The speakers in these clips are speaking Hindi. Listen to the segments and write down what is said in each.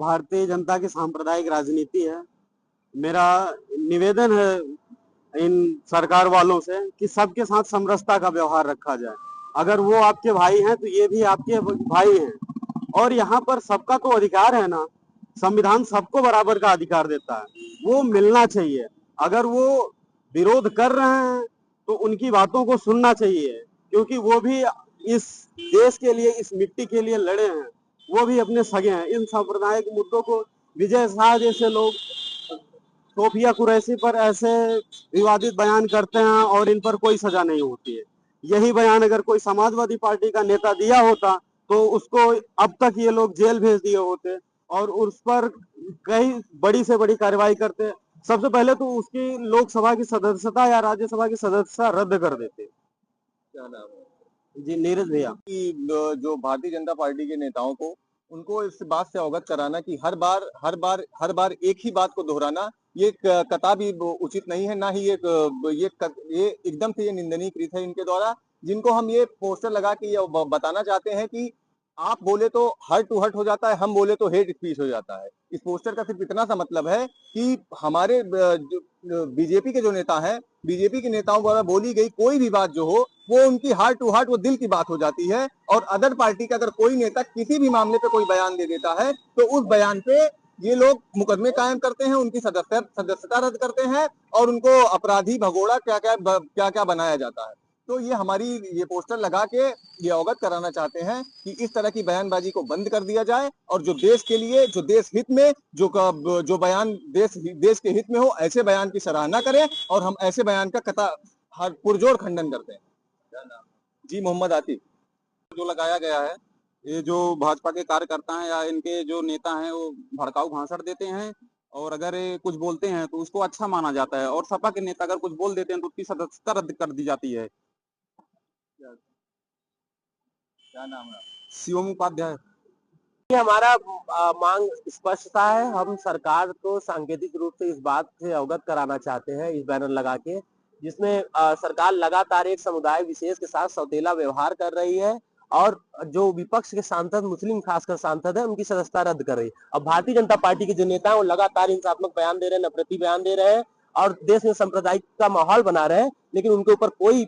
भारतीय जनता की सांप्रदायिक राजनीति है। मेरा निवेदन है इन सरकार वालों से कि सबके साथ समरसता का व्यवहार रखा जाए। अगर वो आपके भाई हैं तो ये भी आपके भाई हैं, और यहाँ पर सबका तो अधिकार है ना। संविधान सबको बराबर का अधिकार देता है, वो मिलना चाहिए। अगर वो विरोध कर रहे हैं तो उनकी बातों को सुनना चाहिए, क्योंकि वो भी इस देश के लिए, इस मिट्टी के लिए लड़े हैं। वो भी अपने सगे हैं। इन सांप्रदायिक मुद्दों को विजय शाह जैसे लोग सोफिया कुरैशी पर ऐसे विवादित बयान करते हैं और इन पर कोई सजा नहीं होती है। यही बयान अगर कोई समाजवादी पार्टी का नेता दिया होता तो उसको अब तक ये लोग जेल भेज दिए होते और उस पर कई बड़ी से बड़ी कार्रवाई करते। सबसे पहले तो उसकी लोकसभा की सदस्यता या राज्यसभा की सदस्यता रद्द कर देते। क्या नाम है? जी, नीरज भैया। कि जो भारतीय जनता पार्टी के नेताओं को, उनको इस बात से अवगत कराना कि हर बार एक ही बात को दोहराना ये कतई उचित नहीं है। ना ही ये एकदम से ये निंदनीय कृत है इनके द्वारा, जिनको हम ये पोस्टर लगा के ये बताना चाहते हैं कि आप बोले तो हर्ट टू हर्ट हो जाता है, हम बोले तो हेट स्पीच हो जाता है। इस पोस्टर का सिर्फ इतना सा मतलब है कि हमारे बीजेपी के जो नेता हैं, बीजेपी के नेताओं द्वारा बोली गई कोई भी बात जो हो, वो उनकी हार्ट टू हार्ट, वो दिल की बात हो जाती है। और अदर पार्टी का अगर कोई नेता किसी भी मामले पे कोई बयान दे देता है तो उस बयान पे ये लोग मुकदमे कायम करते हैं, उनकी सदस्यता रद्द करते हैं और उनको अपराधी भगोड़ा क्या क्या बनाया जाता है। तो ये हमारी ये पोस्टर लगा के ये अवगत कराना चाहते हैं कि इस तरह की बयानबाजी को बंद कर दिया जाए और जो देश के लिए, जो देश हित में, जो बयान देश के हित में हो, ऐसे बयान की सराहना करें और हम ऐसे बयान का पुरजोर खंडन करते हैं। जी, मोहम्मद आतिफ। जो लगाया गया है, ये जो भाजपा के कार्यकर्ता हैं या इनके जो नेता हैं वो भड़काऊ भाषण देते हैं, और अगर ये कुछ बोलते हैं तो उसको अच्छा माना जाता है, और सपा के नेता अगर कुछ बोल देते हैं तो उसकी सदस्यता रद्द कर दी जाती है। क्या नाम है? शिवम उपाध्याय। हमारा मांग स्पष्टता है। हम सरकार को सांकेतिक रूप से इस बात से अवगत कराना चाहते हैं इस बैनर लगा के, जिसमें सरकार लगातार एक समुदाय विशेष के साथ सौतेला व्यवहार कर रही है और जो विपक्ष के सांसद, मुस्लिम खासकर सांसद है, उनकी सदस्यता रद्द कर रही है। अब भारतीय जनता पार्टी के जो नेता है वो लगातार हिंसात्मक बयान दे रहे हैं, नफरती बयान दे रहे हैं और देश में सांप्रदायिक का माहौल बना रहे हैं, लेकिन उनके ऊपर कोई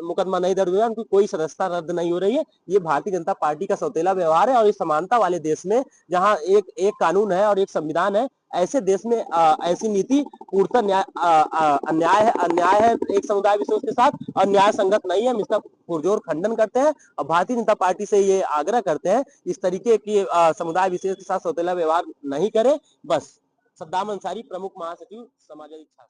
मुकदमा नहीं दर्ज हुआ, उनकी कोई सदस्यता रद्द नहीं हो रही है। ये भारतीय जनता पार्टी का सौतेला व्यवहार है। और इस समानता वाले देश में, जहां एक कानून है और एक संविधान है, ऐसे देश में ऐसी नीति पूर्णतः अन्याय है एक समुदाय विशेष के साथ, और न्याय संगत नहीं है। हम इसका पुरजोर खंडन करते हैं और भारतीय जनता पार्टी से ये आग्रह करते हैं इस तरीके की समुदाय विशेष के साथ सौतेला व्यवहार नहीं करे। बस। सद्दाम अंसारी, प्रमुख महासचिव समाजवादी छात्र।